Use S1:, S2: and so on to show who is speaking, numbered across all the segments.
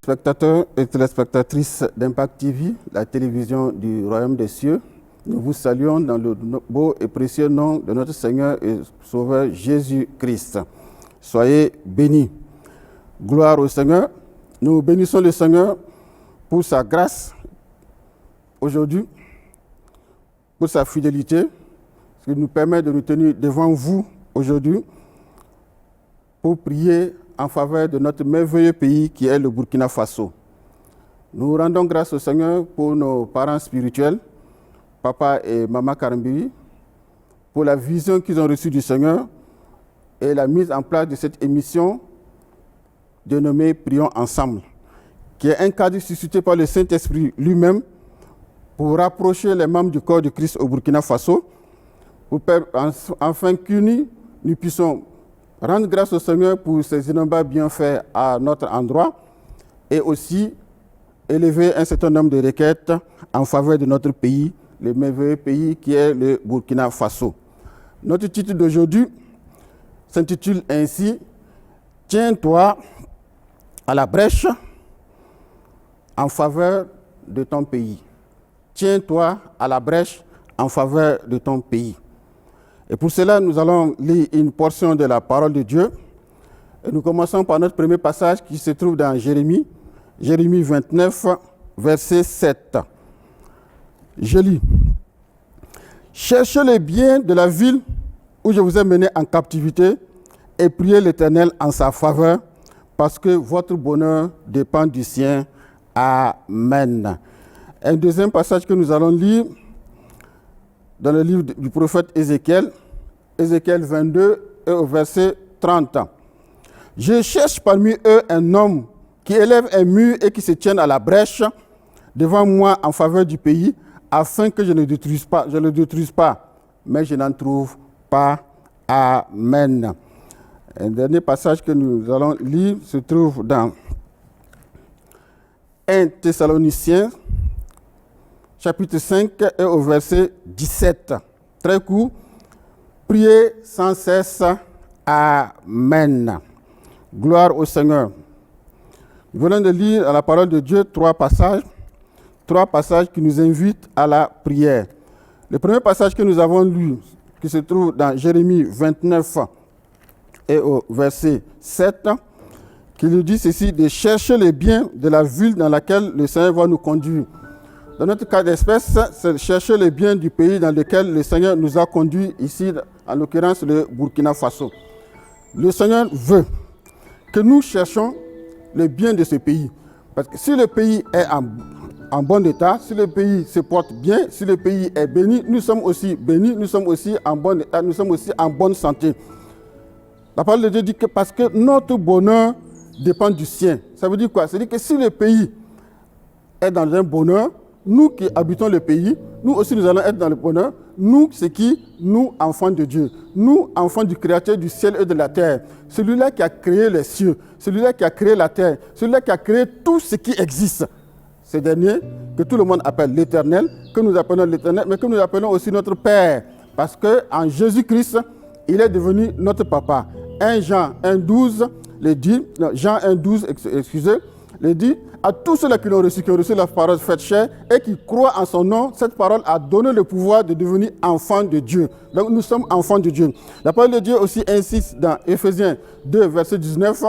S1: Spectateurs et téléspectatrices d'Impact TV, la télévision du Royaume des cieux, nous vous saluons dans le beau et précieux nom de notre Seigneur et Sauveur Jésus-Christ. Soyez bénis. Gloire au Seigneur. Nous bénissons le Seigneur pour sa grâce aujourd'hui, pour sa fidélité, ce qui nous permet de nous tenir devant vous aujourd'hui pour prier en faveur de notre merveilleux pays qui est le Burkina Faso. Nous rendons grâce au Seigneur pour nos parents spirituels, Papa et Maman Karambi, pour la vision qu'ils ont reçue du Seigneur et la mise en place de cette émission dénommée Prions ensemble, qui est un cadre suscité par le Saint-Esprit lui-même pour rapprocher les membres du corps de Christ au Burkina Faso, afin qu'unis, nous puissions rendre grâce au Seigneur pour ses innombrables bienfaits à notre endroit et aussi élever un certain nombre de requêtes en faveur de notre pays, le merveilleux pays qui est le Burkina Faso. Notre titre d'aujourd'hui s'intitule ainsi « Tiens-toi à la brèche en faveur de ton pays ». Tiens-toi à la brèche en faveur de ton pays. Et pour cela, nous allons lire une portion de la parole de Dieu. Et nous commençons par notre premier passage qui se trouve dans Jérémie 29, verset 7. Je lis. « Cherchez le bien de la ville où je vous ai mené en captivité et priez l'Éternel en sa faveur, parce que votre bonheur dépend du sien. Amen. » Un deuxième passage que nous allons lire dans le livre du prophète Ézéchiel, Ézéchiel 22 et au verset 30. « Je cherche parmi eux un homme qui élève un mur et qui se tienne à la brèche devant moi en faveur du pays, afin que je ne le détruise pas, mais je n'en trouve pas. Amen. » Un dernier passage que nous allons lire se trouve dans 1 Thessaloniciens, chapitre 5 et au verset 17. Très court. Priez sans cesse. Amen. Gloire au Seigneur. Nous venons de lire à la parole de Dieu trois passages qui nous invitent à la prière. Le premier passage que nous avons lu, qui se trouve dans Jérémie 29 et au verset 7, qui nous dit ceci, de chercher les biens de la ville dans laquelle le Seigneur va nous conduire. Dans notre cas d'espèce, c'est chercher les biens du pays dans lequel le Seigneur nous a conduits, ici, en l'occurrence le Burkina Faso. Le Seigneur veut que nous cherchions le bien de ce pays. Parce que si le pays est en bon état, si le pays se porte bien, si le pays est béni, nous sommes aussi bénis, nous sommes aussi en bon état, nous sommes aussi en bonne santé. La parole de Dieu dit que parce que notre bonheur dépend du sien. Ça veut dire quoi? Ça veut dire que si le pays est dans un bonheur, nous qui habitons le pays, nous aussi nous allons être dans le bonheur. Nous, c'est qui? Nous, enfants de Dieu. Nous, enfants du Créateur du ciel et de la terre. Celui-là qui a créé les cieux, celui-là qui a créé la terre, celui-là qui a créé tout ce qui existe. Ce dernier, que tout le monde appelle l'Éternel, que nous appelons l'Éternel, mais que nous appelons aussi notre Père. Parce qu'en Jésus-Christ, il est devenu notre Papa. 1 Jean 1,12, le dit, Jean 1,12, excusez, le dit, à tous ceux-là qui l'ont reçu, qui ont reçu la parole faite chair et qui croient en son nom, cette parole a donné le pouvoir de devenir enfants de Dieu. Donc nous sommes enfants de Dieu. La parole de Dieu aussi insiste dans Éphésiens 2, verset 19,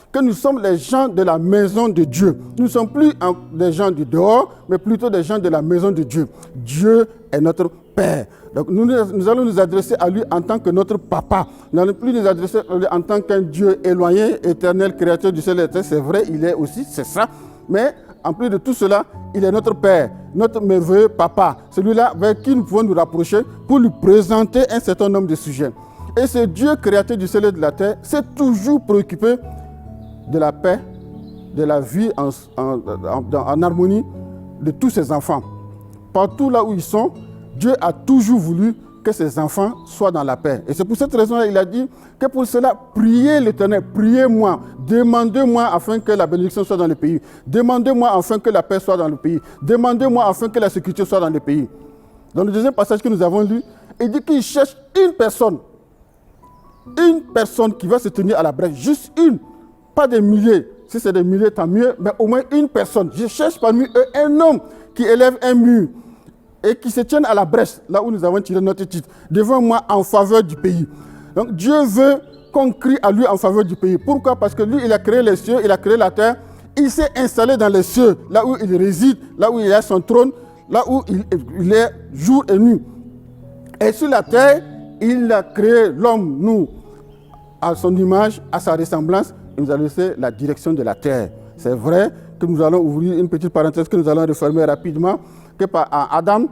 S1: que nous sommes les gens de la maison de Dieu. Nous ne sommes plus des gens du dehors, mais plutôt des gens de la maison de Dieu. Dieu est notre Père. Donc nous allons nous adresser à lui en tant que notre Papa. Nous n'allons plus nous adresser à lui en tant qu'un Dieu éloigné, éternel, créateur du ciel et de la terre. C'est vrai, il est aussi, c'est ça. Mais en plus de tout cela, il est notre Père, notre merveilleux Papa, celui-là avec qui nous pouvons nous rapprocher pour lui présenter un certain nombre de sujets. Et ce Dieu créateur du ciel et de la terre s'est toujours préoccupé de la paix, de la vie en harmonie de tous ses enfants. Partout là où ils sont, Dieu a toujours voulu que ses enfants soient dans la paix. Et c'est pour cette raison-là qu'il a dit que pour cela, priez l'Éternel, priez-moi, demandez-moi afin que la bénédiction soit dans le pays. Demandez-moi afin que la paix soit dans le pays. Demandez-moi afin que la sécurité soit dans le pays. Dans le deuxième passage que nous avons lu, il dit qu'il cherche une personne qui va se tenir à la brèche, juste une, pas des milliers, Si c'est des milliers, tant mieux, mais au moins une personne. Je cherche parmi eux un homme qui élève un mur et qui se tienne à la brèche, là où nous avons tiré notre titre, devant moi en faveur du pays. Donc Dieu veut qu'on crie à lui en faveur du pays. Pourquoi? Parce que lui, il a créé les cieux, il a créé la terre. Il s'est installé dans les cieux, là où il réside, là où il a son trône, là où il est jour et nuit. Et sur la terre, il a créé l'homme, nous, à son image, à sa ressemblance. Il nous a laissé la direction de la terre. C'est vrai que nous allons ouvrir une petite parenthèse que nous allons refermer rapidement, que par Adam,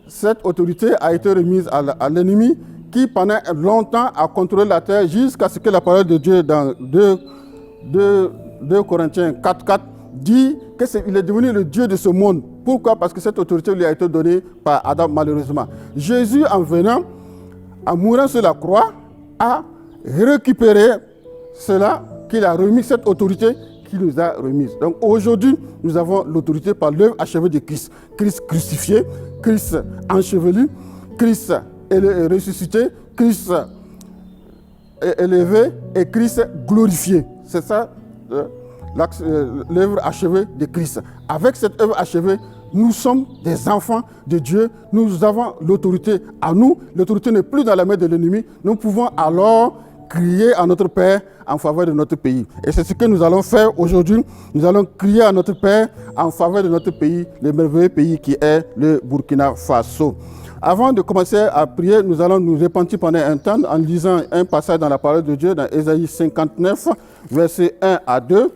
S1: cette autorité a été remise à l'ennemi qui pendant longtemps a contrôlé la terre jusqu'à ce que la parole de Dieu dans 2 Corinthiens 4:4 dit qu'il est devenu le Dieu de ce monde. Pourquoi? Parce que cette autorité lui a été donnée par Adam malheureusement. Jésus en venant, en mourant sur la croix, a récupéré cela qu'il a remis, cette autorité qu'il nous a remise. Donc aujourd'hui, nous avons l'autorité par l'œuvre achevée de Christ. Christ crucifié, Christ enchevelu, Christ ressuscité, Christ élevé et Christ glorifié. C'est ça l'œuvre achevée de Christ. Avec cette œuvre achevée, nous sommes des enfants de Dieu. Nous avons l'autorité à nous. L'autorité n'est plus dans la main de l'ennemi. Nous pouvons alors crier à notre Père en faveur de notre pays. Et c'est ce que nous allons faire aujourd'hui. Nous allons crier à notre Père en faveur de notre pays, le merveilleux pays qui est le Burkina Faso. Avant de commencer à prier, nous allons nous repentir pendant un temps en lisant un passage dans la parole de Dieu, dans Ésaïe 59, versets 1 à 2.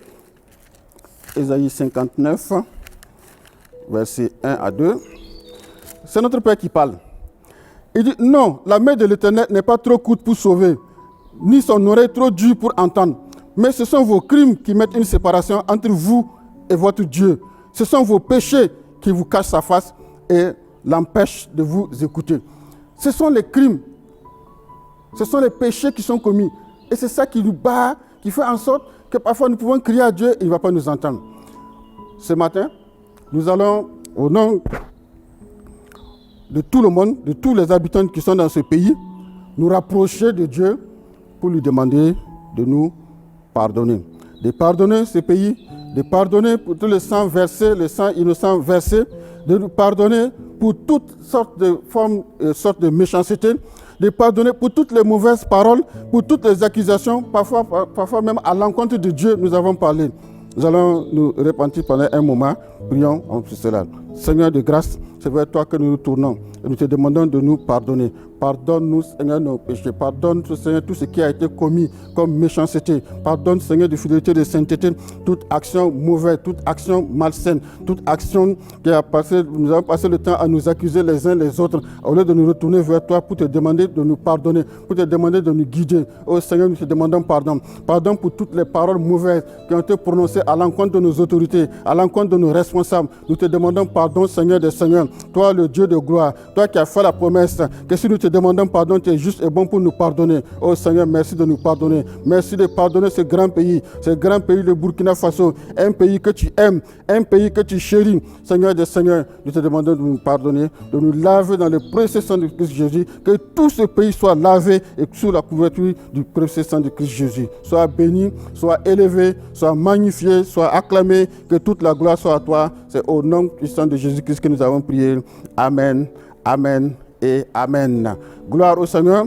S1: Ésaïe 59, versets 1 à 2. C'est notre Père qui parle. Il dit, non, la main de l'Éternel n'est pas trop courte pour sauver, ni son oreille trop dure pour entendre. Mais ce sont vos crimes qui mettent une séparation entre vous et votre Dieu. Ce sont vos péchés qui vous cachent sa face et l'empêchent de vous écouter. Ce sont les crimes, ce sont les péchés qui sont commis. Et c'est ça qui nous bat, qui fait en sorte que parfois nous pouvons crier à Dieu et il ne va pas nous entendre. Ce matin, nous allons, au nom de tout le monde, de tous les habitants qui sont dans ce pays, nous rapprocher de Dieu pour lui demander de nous pardonner. De pardonner ce pays, de pardonner pour tous les sangs versés, les sangs innocents versés, de nous pardonner pour toutes sortes de formes, sortes de méchanceté, de pardonner pour toutes les mauvaises paroles, pour toutes les accusations, parfois même à l'encontre de Dieu, nous avons parlé. Nous allons nous repentir pendant un moment. Prions en cela. Seigneur de grâce, c'est vers toi que nous nous tournons et nous te demandons de nous pardonner. Pardonne-nous, Seigneur, nos péchés. Pardonne, Seigneur, tout ce qui a été commis comme méchanceté. Pardonne, Seigneur, de fidélité, de sainteté, toute action mauvaise, toute action malsaine, toute action qui a passé, nous avons passé le temps à nous accuser les uns les autres, au lieu de nous retourner vers toi pour te demander de nous pardonner, pour te demander de nous guider. Oh Seigneur, nous te demandons pardon. Pardon pour toutes les paroles mauvaises qui ont été prononcées à l'encontre de nos autorités, à l'encontre de nos responsables. Nous te demandons pardon, Seigneur des Seigneurs. Toi, le Dieu de gloire, toi qui as fait la promesse que si nous te demandons pardon, tu es juste et bon pour nous pardonner. Oh Seigneur, merci de nous pardonner. Merci de pardonner ce grand pays, le Burkina Faso, un pays que tu aimes, un pays que tu chéris. Seigneur des Seigneurs, nous te demandons de nous pardonner, de nous laver dans le précieux sang de Christ Jésus, que tout ce pays soit lavé et sous la couverture du précieux sang de Christ Jésus. Sois béni, sois élevé, sois magnifié, sois acclamé, que toute la gloire soit à toi. C'est au nom puissant de Jésus-Christ que nous avons prié. Amen, amen et amen. Gloire au Seigneur.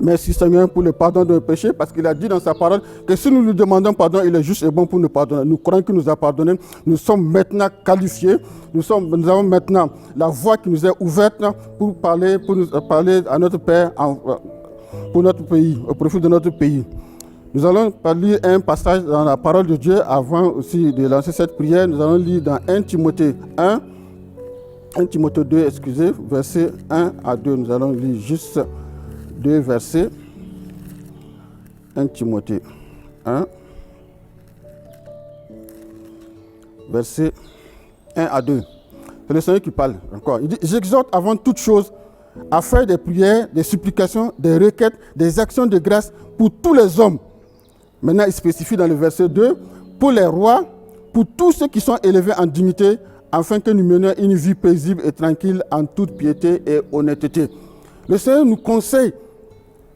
S1: Merci Seigneur pour le pardon de nos péchés, parce qu'il a dit dans sa parole que si nous lui demandons pardon, il est juste et bon pour nous pardonner. Nous croyons qu'il nous a pardonné. Nous sommes maintenant qualifiés. Nous avons maintenant la voie qui nous est ouverte pour nous parler à notre Père pour notre pays, au profit de notre pays. Nous allons lire un passage dans la parole de Dieu avant aussi de lancer cette prière. Nous allons lire dans 1 Timothée 2, versets 1 à 2. Nous allons lire juste 2 versets. 1 Timothée 1, versets 1 à 2. C'est le Seigneur qui parle encore. Il dit, j'exhorte avant toute chose à faire des prières, des supplications, des requêtes, des actions de grâce pour tous les hommes. Maintenant, il spécifie dans le verset 2, pour les rois, pour tous ceux qui sont élevés en dignité, afin que nous menions une vie paisible et tranquille en toute piété et honnêteté. Le Seigneur nous conseille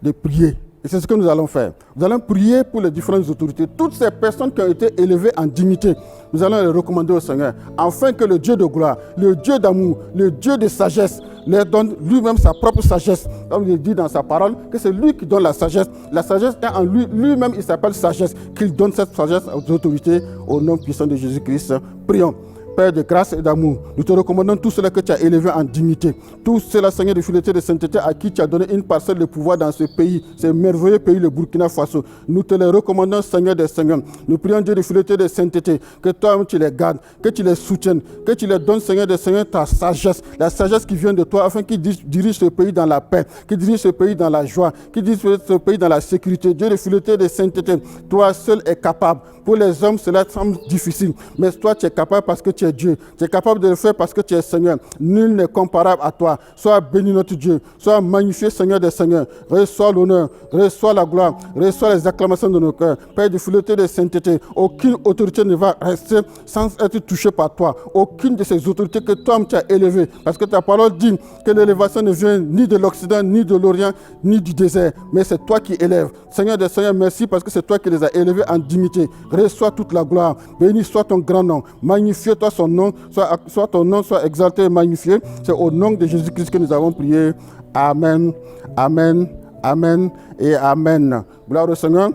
S1: de prier. Et c'est ce que nous allons faire. Nous allons prier pour les différentes autorités. Toutes ces personnes qui ont été élevées en dignité, nous allons les recommander au Seigneur, afin que le Dieu de gloire, le Dieu d'amour, le Dieu de sagesse, leur donne lui-même sa propre sagesse. Comme il dit dans sa parole, que c'est lui qui donne la sagesse. La sagesse est en lui. Lui-même, il s'appelle sagesse. Qu'il donne cette sagesse aux autorités au nom puissant de Jésus-Christ. Prions. Père de grâce et d'amour, nous te recommandons tout cela que tu as élevé en dignité. Tout cela, Seigneur, de fidélité et de sainteté, à qui tu as donné une parcelle de pouvoir dans ce pays, ce merveilleux pays, le Burkina Faso. Nous te les recommandons, Seigneur des Seigneurs. Nous prions, Dieu de fidélité et de sainteté, que toi-même tu les gardes, que tu les soutiennes, que tu les donnes, Seigneur des Seigneurs, ta sagesse, la sagesse qui vient de toi, afin qu'ils dirigent ce pays dans la paix, qu'ils dirigent ce pays dans la joie, qu'ils dirigent ce pays dans la sécurité. Dieu de fidélité et de sainteté, toi seul es capable. Pour les hommes, cela semble difficile, mais toi, tu es capable parce que tu es Dieu. Tu es capable de le faire parce que tu es Seigneur. Nul n'est comparable à toi. Sois béni notre Dieu. Sois magnifié, Seigneur des Seigneurs. Reçois l'honneur, reçois la gloire, reçois les acclamations de nos cœurs. Père de fidélité et de sainteté, aucune autorité ne va rester sans être touchée par toi. Aucune de ces autorités que toi tu as élevées. Parce que ta parole dit que l'élévation ne vient ni de l'Occident, ni de l'Orient, ni du désert. Mais c'est toi qui élèves. Seigneur des Seigneurs, merci parce que c'est toi qui les as élevés en dignité. Reçois toute la gloire. Béni soit ton grand nom. Magnifie-toi son nom. Soit ton nom soit exalté et magnifié. C'est au nom de Jésus-Christ que nous avons prié. Amen. Amen. Amen et Amen. Gloire au Seigneur.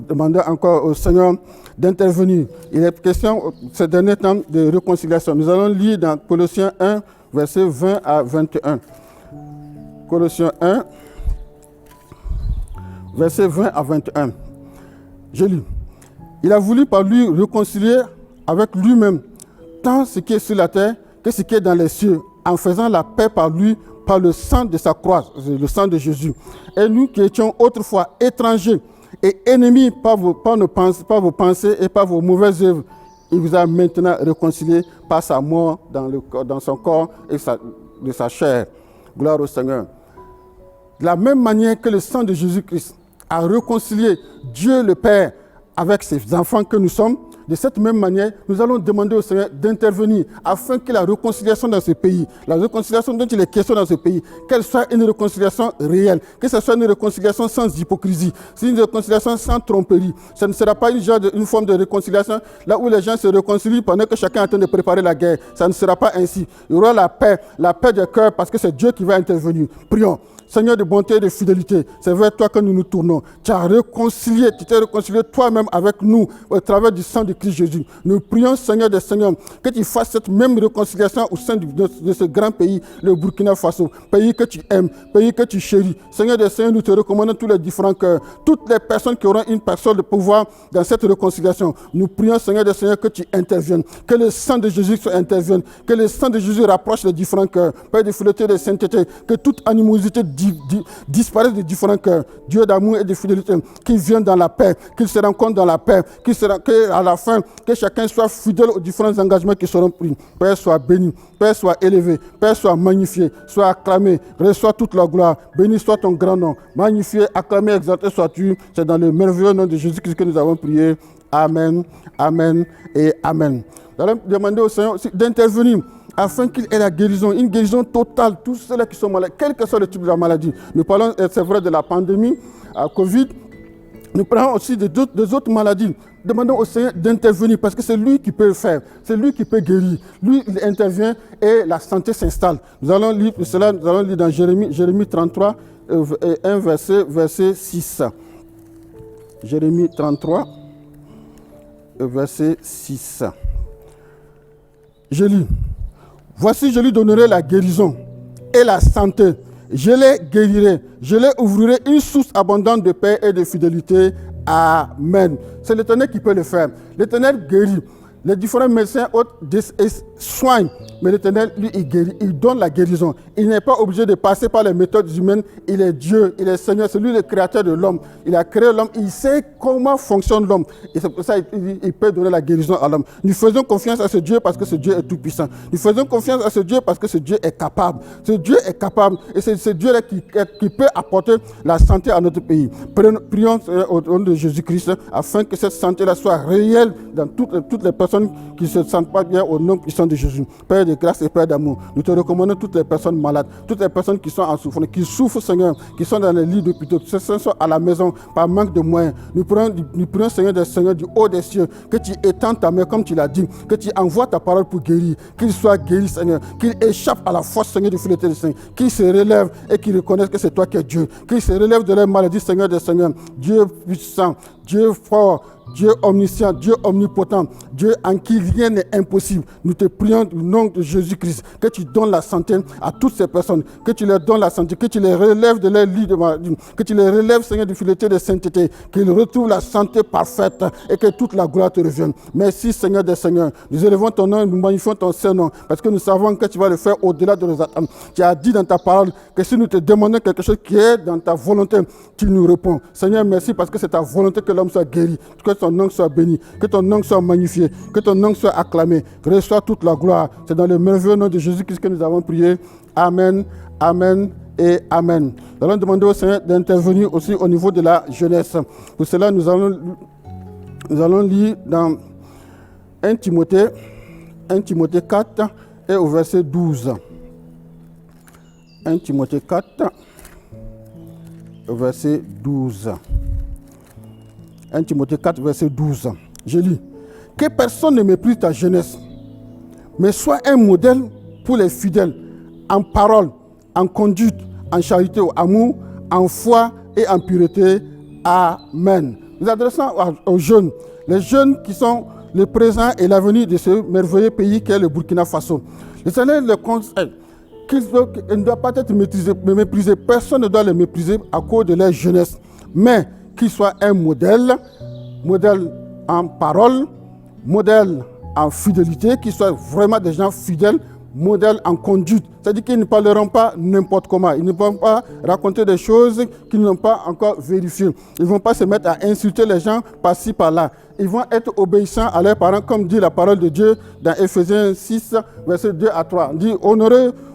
S1: Demandons encore au Seigneur d'intervenir. Il est question ces derniers temps de réconciliation. Nous allons lire dans Colossiens 1, versets 20 à 21. Colossiens 1, versets 20 à 21. Je lis. Il a voulu par lui réconcilier avec lui-même tant ce qui est sur la terre que ce qui est dans les cieux, en faisant la paix par lui, par le sang de sa croix, le sang de Jésus. Et nous qui étions autrefois étrangers et ennemis par vos pensées et par vos mauvaises œuvres, il vous a maintenant réconciliés par sa mort dans son corps et de sa chair. Gloire au Seigneur. De la même manière que le sang de Jésus-Christ a réconcilié Dieu le Père avec ses enfants que nous sommes, de cette même manière, nous allons demander au Seigneur d'intervenir afin que la réconciliation dans ce pays, la réconciliation dont il est question dans ce pays, qu'elle soit une réconciliation réelle, que ce soit une réconciliation sans hypocrisie, c'est une réconciliation sans tromperie. Ce ne sera pas une forme de réconciliation là où les gens se réconcilient pendant que chacun est en train de préparer la guerre. Ça ne sera pas ainsi. Il y aura la paix du cœur parce que c'est Dieu qui va intervenir. Prions. Seigneur de bonté et de fidélité, c'est vers toi que nous nous tournons. Tu t'es réconcilié toi-même avec nous au travers du sang de Christ Jésus. Nous prions, Seigneur des Seigneurs, que tu fasses cette même réconciliation au sein de ce grand pays, le Burkina Faso, pays que tu aimes, pays que tu chéris. Seigneur des Seigneurs, nous te recommandons tous les différents cœurs, toutes les personnes qui auront une personne de pouvoir dans cette réconciliation. Nous prions, Seigneur des Seigneurs, que tu interviennes, que le sang de Jésus intervienne, que le sang de Jésus rapproche les différents cœurs. Père de fidélité et de sainteté, que toute animosité disparaissent des différents cœurs. Dieu d'amour et de fidélité, qu'ils viennent dans la paix, qu'ils se rencontrent dans la paix, qu'à la fin, que chacun soit fidèle aux différents engagements qui seront pris. Père soit béni, Père soit élevé, Père soit magnifié, soit acclamé, reçois toute la gloire, béni soit ton grand nom, magnifié, acclamé, exalté sois-tu. C'est dans le merveilleux nom de Jésus-Christ que nous avons prié. Amen, Amen et Amen. Nous allons demander au Seigneur d'intervenir afin qu'il ait la guérison, une guérison totale, tous ceux-là qui sont malades, quel que soit le type de la maladie. Nous parlons, c'est vrai, de la pandémie, Covid. Nous parlons aussi des autres maladies. Demandons au Seigneur d'intervenir parce que c'est lui qui peut le faire, c'est lui qui peut guérir. Lui, il intervient et la santé s'installe. Nous allons lire cela, nous allons lire dans Jérémie 33, 1 verset 6. Jérémie 33, verset 6. Je lis. Voici, je lui donnerai la guérison et la santé. Je les guérirai. Je les ouvrirai une source abondante de paix et de fidélité. Amen. C'est l'Éternel qui peut le faire. L'Éternel guérit. Les différents médecins soignent, mais l'Éternel, lui, il guérit, il donne la guérison. Il n'est pas obligé de passer par les méthodes humaines. Il est Dieu, il est Seigneur, c'est lui le créateur de l'homme. Il a créé l'homme, il sait comment fonctionne l'homme. Et c'est pour ça qu'il peut donner la guérison à l'homme. Nous faisons confiance à ce Dieu parce que ce Dieu est tout-puissant. Nous faisons confiance à ce Dieu parce que ce Dieu est capable. Ce Dieu est capable et c'est ce Dieu-là qui peut apporter la santé à notre pays. Prions au nom de Jésus-Christ afin que cette santé-là soit réelle dans toutes les personnes personnes qui ne se sentent pas bien au nom puissant de Jésus. Père de grâce et Père d'amour, nous te recommandons toutes les personnes malades, toutes les personnes qui sont en souffrance, qui souffrent, Seigneur, qui sont dans les lits d'hôpitaux, que ce soit à la maison par manque de moyens. Nous prions, Seigneur, du haut des cieux, que tu étends ta main comme tu l'as dit, que tu envoies ta parole pour guérir, qu'il soit guéri, Seigneur, qu'il échappe à la force, Seigneur, du filet de Seigneur, qu'il se relève et qu'il reconnaisse que c'est toi qui es Dieu, qu'il se relève de la maladie, Seigneur des Seigneurs, Dieu puissant, Dieu fort, Dieu omniscient, Dieu omnipotent, Dieu en qui rien n'est impossible. Nous te prions au nom de Jésus-Christ que tu donnes la santé à toutes ces personnes, que tu leur donnes la santé, que tu les relèves de leur lit de maladie, que tu les relèves, Seigneur, du filet de sainteté, qu'ils retrouvent la santé parfaite et que toute la gloire te revienne. Merci, Seigneur des Seigneurs. Nous élevons ton nom et nous magnifions ton Saint-Nom parce que nous savons que tu vas le faire au-delà de nos attentes. Tu as dit dans ta parole que si nous te demandons quelque chose qui est dans ta volonté, tu nous réponds. Seigneur, merci parce que c'est ta volonté que l'homme soit guéri, que ton nom soit béni, que ton nom soit magnifié, que ton nom soit acclamé. Reçois toute la gloire. C'est dans le merveilleux nom de Jésus-Christ que nous avons prié. Amen, amen et amen. Nous allons demander au Seigneur d'intervenir aussi au niveau de la jeunesse. Pour cela, nous allons lire dans 1 Timothée 4 et au verset 12. 1 Timothée 4 au verset 12. 1 Timothée 4, verset 12. Je lis. Que personne ne méprise ta jeunesse, mais sois un modèle pour les fidèles, en parole, en conduite, en charité, en amour, en foi et en pureté. Amen. Nous adressons aux jeunes, les jeunes qui sont le présent et l'avenir de ce merveilleux pays qu'est le Burkina Faso. Le Seigneur le conseille qu'il ne doit pas être méprisé. Personne ne doit le mépriser à cause de leur jeunesse, mais qu'il soit un modèle en parole, modèle en fidélité, qu'ils soient vraiment des gens fidèles, modèle en conduite. C'est-à-dire qu'ils ne parleront pas n'importe comment. Ils ne vont pas raconter des choses qu'ils n'ont pas encore vérifiées. Ils ne vont pas se mettre à insulter les gens par-ci, par-là. Ils vont être obéissants à leurs parents, comme dit la parole de Dieu dans Éphésiens 6, versets 2 à 3. On dit,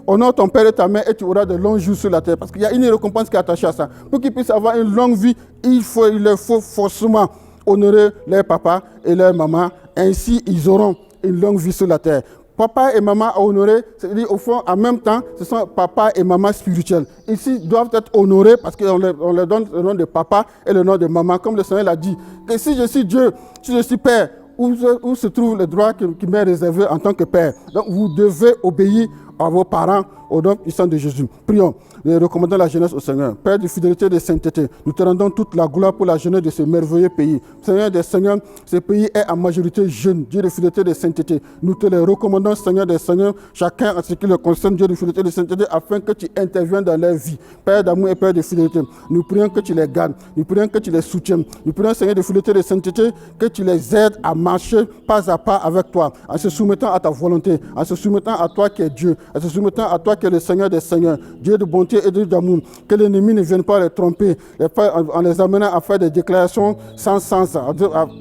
S1: honore ton père et ta mère et tu auras de longs jours sur la terre. Parce qu'il y a une récompense qui est attachée à ça. Pour qu'ils puissent avoir une longue vie, il leur faut forcément honorer leur papa et leur maman. Ainsi, ils auront une longue vie sur la terre. Papa et maman à honorer, c'est-à-dire au fond, en même temps, ce sont papa et maman spirituels. Ici, ils doivent être honorés parce qu'on leur donne le nom de papa et le nom de maman, comme le Seigneur l'a dit. Que si je suis Dieu, si je suis Père, où se trouve le droit qui m'est réservé en tant que Père? Donc, vous devez obéir à vos parents au nom puissant de Jésus. Prions. Nous recommandons la jeunesse au Seigneur. Père de fidélité et de sainteté, nous te rendons toute la gloire pour la jeunesse de ce merveilleux pays. Seigneur des Seigneurs, ce pays est en majorité jeune. Dieu de fidélité et de sainteté. Nous te les recommandons, Seigneur des Seigneurs, chacun à ce qui le concerne, Dieu de fidélité et de sainteté, afin que tu interviennes dans leur vie. Père d'amour et Père de fidélité, nous prions que tu les gardes. Nous prions que tu les soutiennes. Nous prions, Seigneur de fidélité et de sainteté, que tu les aides à marcher pas à pas avec toi, en se soumettant à ta volonté, en se soumettant à toi qui es Dieu, en se soumettant à toi qui es le Seigneur des Seigneurs, Dieu de bonté et d'amour. Que l'ennemi ne vienne pas les tromper en les amenant à faire des déclarations sans sens, à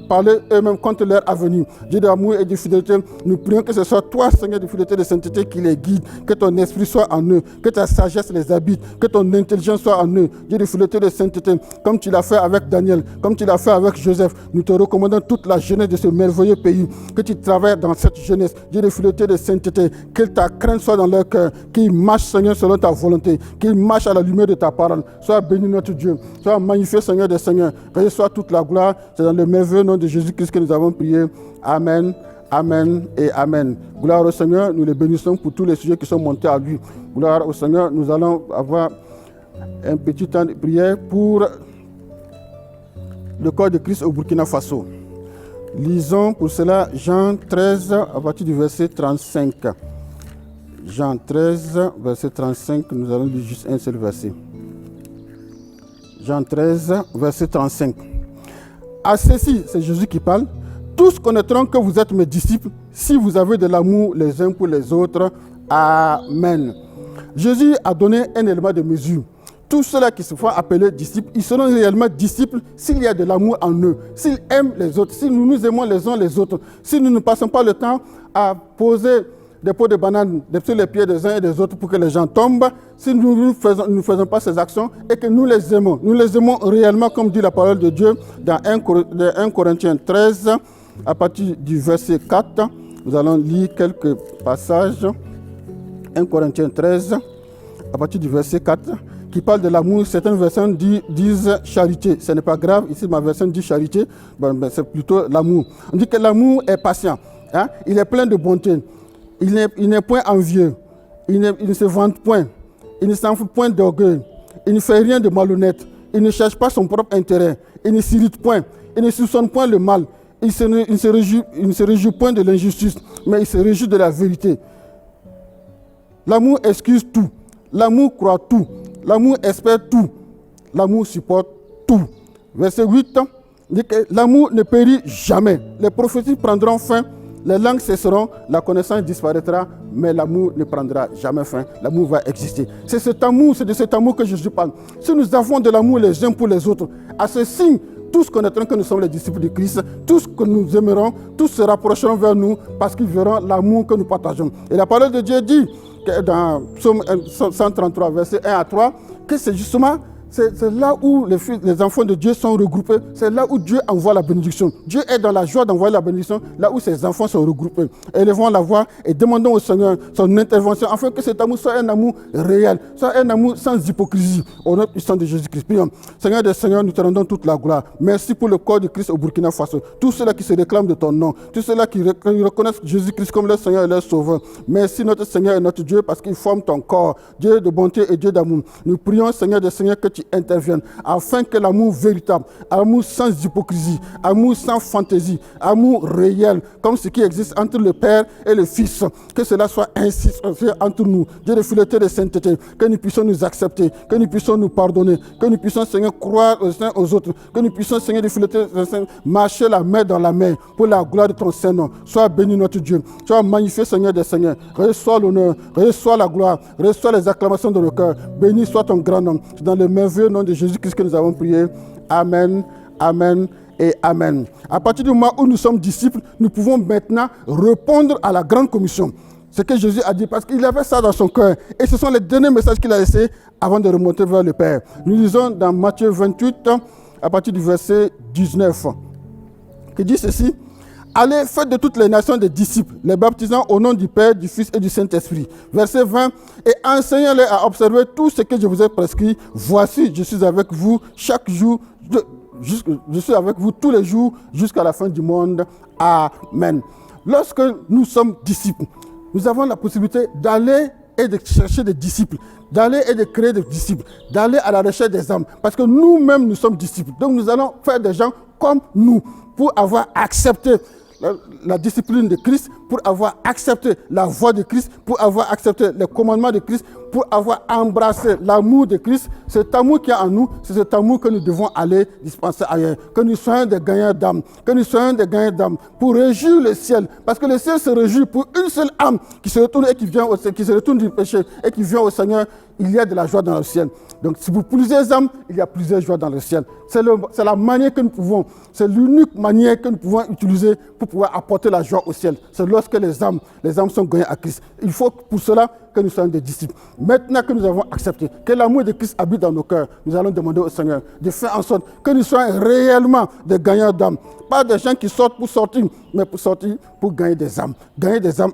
S1: parler eux-mêmes contre leur avenir. Dieu d'amour et de fidélité, nous prions que ce soit toi, Seigneur de fidélité et de sainteté, qui les guide, que ton esprit soit en eux, que ta sagesse les habite, que ton intelligence soit en eux. Dieu de fidélité et de sainteté, comme tu l'as fait avec Daniel, comme tu l'as fait avec Joseph, nous te recommandons toute la jeunesse de ce merveilleux pays, que tu travailles dans cette jeunesse. Dieu de fidélité et de sainteté, que ta crainte soit dans leur cœur, qu'ils marchent, Seigneur, selon ta volonté, qu'ils marchent à la lumière de ta parole. Sois béni notre Dieu, sois magnifié, Seigneur des Seigneurs, reçois toute la gloire. C'est dans le merveilleux nom de Jésus-Christ que nous avons prié. Amen, amen et amen. Gloire au Seigneur, nous les bénissons pour tous les sujets qui sont montés à lui. Gloire au Seigneur, nous allons avoir un petit temps de prière pour le corps de Christ au Burkina Faso. Lisons pour cela Jean 13 à partir du verset 35. Jean 13, verset 35, nous allons lire juste un seul verset. Jean 13, verset 35. À ceci, c'est Jésus qui parle, tous connaîtront que vous êtes mes disciples si vous avez de l'amour les uns pour les autres. Amen. Jésus a donné un élément de mesure. Tous ceux-là qui se font appeler disciples, ils seront réellement disciples s'il y a de l'amour en eux, s'ils aiment les autres, si nous nous aimons les uns les autres, si nous ne passons pas le temps à poser des pots de bananes sur les pieds des uns et des autres pour que les gens tombent, si nous ne faisons pas ces actions et que nous les aimons réellement comme dit la parole de Dieu dans 1 Corinthiens 13, à partir du verset 4, nous allons lire quelques passages. 1 Corinthiens 13, à partir du verset 4, qui parle de l'amour. Certaines versions disent charité. Ce n'est pas grave, ici ma version dit charité, c'est plutôt l'amour. On dit que l'amour est patient, hein? Il est plein de bonté, il n'est point envieux, il ne se vante point, il ne s'enfle point d'orgueil, il ne fait rien de malhonnête, il ne cherche pas son propre intérêt, il ne s'irrite point, il ne soupçonne point le mal, il ne se réjouit point de l'injustice, mais il se réjouit de la vérité. L'amour excuse tout, l'amour croit tout, l'amour espère tout, l'amour supporte tout. Verset 8 dit que l'amour ne périt jamais. Les prophéties prendront fin, les langues cesseront, la connaissance disparaîtra, mais l'amour ne prendra jamais fin. L'amour va exister. C'est de cet amour que Jésus parle. Si nous avons de l'amour les uns pour les autres, à ce signe, tous connaîtront que nous sommes les disciples de Christ, tous que nous aimerons, tous se rapprocheront vers nous parce qu'ils verront l'amour que nous partageons. Et la parole de Dieu dit, dans Psaume 133, verset 1 à 3, que c'est justement c'est là où les enfants de Dieu sont regroupés, c'est là où Dieu envoie la bénédiction. Dieu est dans la joie d'envoyer la bénédiction, là où ses enfants sont regroupés. Élevons la voix et demandons au Seigneur son intervention, afin que cet amour soit un amour réel, soit un amour sans hypocrisie. Au nom puissant de Jésus-Christ, prions. Seigneur des Seigneurs, nous te rendons toute la gloire. Merci pour le corps de Christ au Burkina Faso. Tous ceux-là qui se réclament de ton nom, tous ceux-là qui reconnaissent Jésus-Christ comme leur Seigneur et leur Sauveur. Merci notre Seigneur et notre Dieu, parce qu'ils forment ton corps, Dieu de bonté et Dieu d'amour. Nous prions, Seigneur des Seigneurs, que tu interviennes, afin que l'amour véritable, amour sans hypocrisie, amour sans fantaisie, amour réel, comme ce qui existe entre le Père et le Fils, que cela soit ainsi entre nous. Dieu de fidélité et de sainteté, que nous puissions nous accepter, que nous puissions nous pardonner, que nous puissions, Seigneur, croire aux uns aux autres, que nous puissions, Seigneur de fidélité, marcher la main dans la main pour la gloire de ton Saint-Nom. Sois béni notre Dieu, sois magnifié, Seigneur des Seigneurs. Reçois l'honneur, reçois la gloire, reçois les acclamations de nos cœurs. Béni soit ton grand nom. C'est dans le merveilleux nom de Jésus-Christ que nous avons prié. Amen, amen et amen. À partir du moment où nous sommes disciples, nous pouvons maintenant répondre à la grande commission. Ce que Jésus a dit, parce qu'il avait ça dans son cœur. Et ce sont les derniers messages qu'il a laissés avant de remonter vers le Père. Nous lisons dans Matthieu 28, à partir du verset 19, qui dit ceci: allez, faites de toutes les nations des disciples, les baptisant au nom du Père, du Fils et du Saint-Esprit. Verset 20, et enseignez-les à observer tout ce que je vous ai prescrit. Voici, je suis avec vous chaque jour, je suis avec vous tous les jours jusqu'à la fin du monde. Amen. Lorsque nous sommes disciples, nous avons la possibilité d'aller et de chercher des disciples, d'aller et de créer des disciples, d'aller à la recherche des âmes, parce que nous-mêmes nous sommes disciples. Donc nous allons faire des gens comme nous, pour avoir accepté la discipline de Christ, pour avoir accepté la voie de Christ, pour avoir accepté les commandements de Christ, pour avoir embrassé l'amour de Christ. Cet amour qui est en nous, c'est cet amour que nous devons aller dispenser ailleurs. Que nous soyons des gagnants d'âme, que nous soyons des gagnants d'âme pour réjouir le ciel. Parce que le ciel se réjouit pour une seule âme qui se retourne et qui se retourne du péché et qui vient au Seigneur. Il y a de la joie dans le ciel. Donc, si pour plusieurs âmes, il y a plusieurs joies dans le ciel. C'est la manière que nous pouvons, c'est l'unique manière que nous pouvons utiliser pour pouvoir apporter la joie au ciel. C'est lorsque les âmes sont gagnées à Christ. Il faut pour cela que nous soyons des disciples. Maintenant que nous avons accepté que l'amour de Christ habite dans nos cœurs, nous allons demander au Seigneur de faire en sorte que nous soyons réellement des gagnants d'âmes. Pas des gens qui sortent pour sortir, mais pour sortir pour gagner des âmes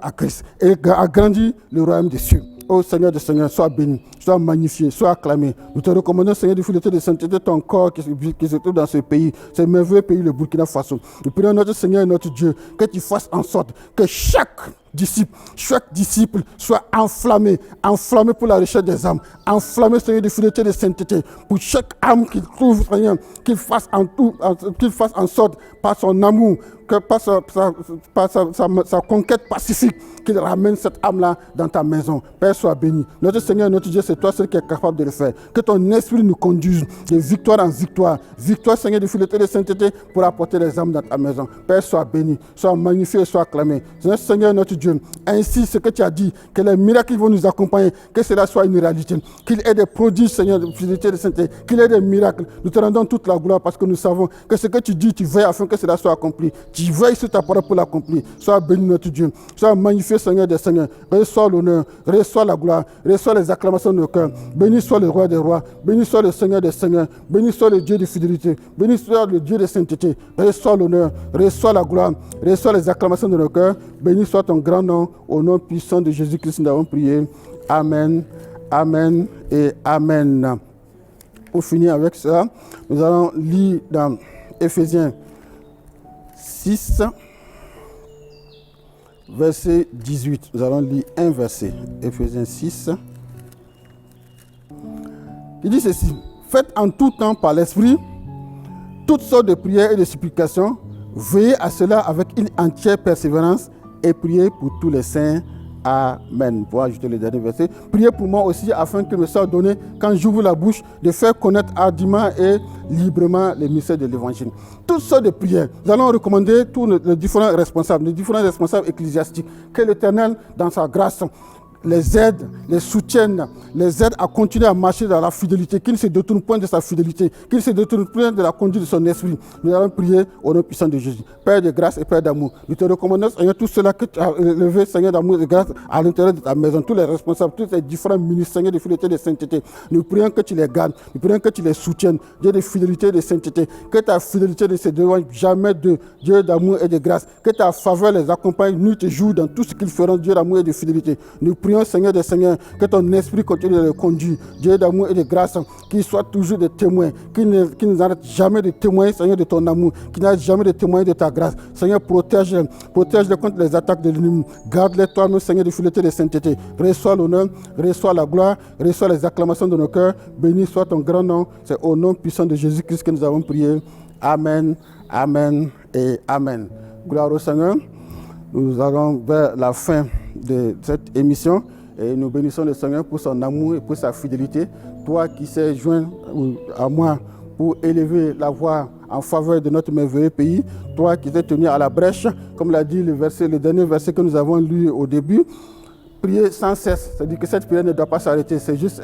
S1: à Christ et agrandir le royaume des cieux. Ô Seigneur des Seigneurs, sois béni, sois magnifié, sois acclamé. Nous te recommandons, Seigneur, de fidélité, de sainteté, ton corps qui se trouve dans ce pays, ce merveilleux pays, le Burkina Faso. Nous prions notre Seigneur et notre Dieu que tu fasses en sorte que chaque disciple soit enflammé pour la recherche des âmes, enflammé, Seigneur, de fidélité, de sainteté, pour chaque âme qu'il trouve, Seigneur, qu'il fasse en sorte, par son amour, que par sa conquête pacifique, qu'il ramène cette âme-là dans ta maison. Père, sois béni. Notre Seigneur, notre Dieu, c'est toi seul qui est capable de le faire. Que ton esprit nous conduise de victoire en victoire. Victoire, Seigneur, de fidélité, de sainteté, pour apporter les âmes dans ta maison. Père, sois béni, sois magnifié, sois acclamé. Notre Seigneur, notre Dieu, Dieu. Ainsi, ce que tu as dit, que les miracles vont nous accompagner, que cela soit une réalité. Qu'il y ait des prodiges, Seigneur, de fidélité et de sainteté. Qu'il y ait des miracles. Nous te rendons toute la gloire parce que nous savons que ce que tu dis, tu veilles afin que cela soit accompli. Tu veilles sur ta parole pour l'accomplir. Sois béni notre Dieu. Sois magnifié, Seigneur des Seigneurs. Reçois l'honneur, reçois la gloire, reçois les acclamations de nos cœurs. Béni soit le roi des rois. Béni soit le Seigneur des Seigneurs. Béni soit le Dieu de fidélité. Béni soit le Dieu de sainteté. Reçois l'honneur, reçois la gloire, reçois les acclamations de nos cœurs. Béni soit ton grand nom. Au nom puissant de Jésus-Christ, nous avons prié. Amen, amen et amen. Pour finir avec ça, nous allons lire dans Éphésiens 6, verset 18. Nous allons lire un verset. Éphésiens 6. Il dit ceci. Faites en tout temps par l'Esprit toutes sortes de prières et de supplications. Veillez à cela avec une entière persévérance et priez pour tous les saints. Amen. Pour ajouter le dernier verset. Priez pour moi aussi afin qu'il me soit donné, quand j'ouvre la bouche, de faire connaître hardiment et librement les mystères de l'évangile. Toutes sortes de prières. Nous allons recommander tous les différents responsables ecclésiastiques, que l'Éternel, dans sa grâce, les aide, les soutiennent, les aide à continuer à marcher dans la fidélité, qu'ils ne se détournent point de sa fidélité, qu'ils ne se détournent point de la conduite de son esprit. Nous allons prier au nom puissant de Jésus. Père de grâce et Père d'amour, nous te recommandons, Seigneur, tout cela que tu as élevé, Seigneur d'amour et de grâce, à l'intérieur de ta maison, tous les responsables, tous les différents ministres, Seigneur de fidélité et de sainteté. Nous prions que tu les gardes, nous prions que tu les soutiennes, Dieu de fidélité et de sainteté, que ta fidélité ne se déloigne jamais de Dieu d'amour et de grâce, que ta faveur les accompagne nuit et jour dans tout ce qu'ils feront, Dieu d'amour et de fidélité. Nous prions, Seigneur des Seigneurs, que ton esprit continue de les conduire, Dieu d'amour et de grâce, qu'ils soient toujours des témoins, qu'ils ne n'arrêtent jamais de témoigner, Seigneur, de ton amour, qu'ils n'arrêtent jamais de témoigner de ta grâce. Seigneur, protège-les contre les attaques de l'ennemi. Garde-les toi-même, Seigneur, de fidélité et de sainteté. Reçois l'honneur, reçois la gloire, reçois les acclamations de nos cœurs. Béni soit ton grand nom. C'est au nom puissant de Jésus-Christ que nous avons prié. Amen, amen et amen. Gloire au Seigneur. Nous allons vers la fin de cette émission et nous bénissons le Seigneur pour son amour et pour sa fidélité. Toi qui s'es joint à moi pour élever la voix en faveur de notre merveilleux pays, toi qui t'es tenu à la brèche, comme l'a dit le dernier verset que nous avons lu au début, prier sans cesse, c'est-à-dire que cette prière ne doit pas s'arrêter, c'est juste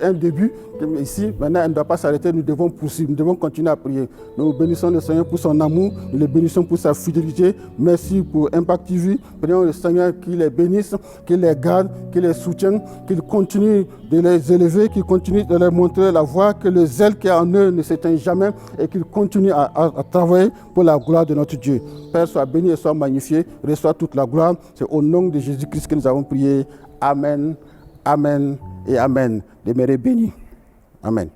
S1: un début. Ici, maintenant, elle ne doit pas s'arrêter, nous devons poursuivre, nous devons continuer à prier. Nous bénissons le Seigneur pour son amour, nous le bénissons pour sa fidélité. Merci pour Impact TV. Prions le Seigneur qu'il les bénisse, qu'il les garde, qu'il les soutienne, qu'il continue de les élever, qu'il continue de leur montrer la voie, que le zèle qui est en eux ne s'éteint jamais et qu'il continue à travailler pour la gloire de notre Dieu. Père, sois béni et sois magnifié, reçois toute la gloire. C'est au nom de Jésus-Christ que nous avons prié. Amen, amen et amen. Demeurez bénis. Amen.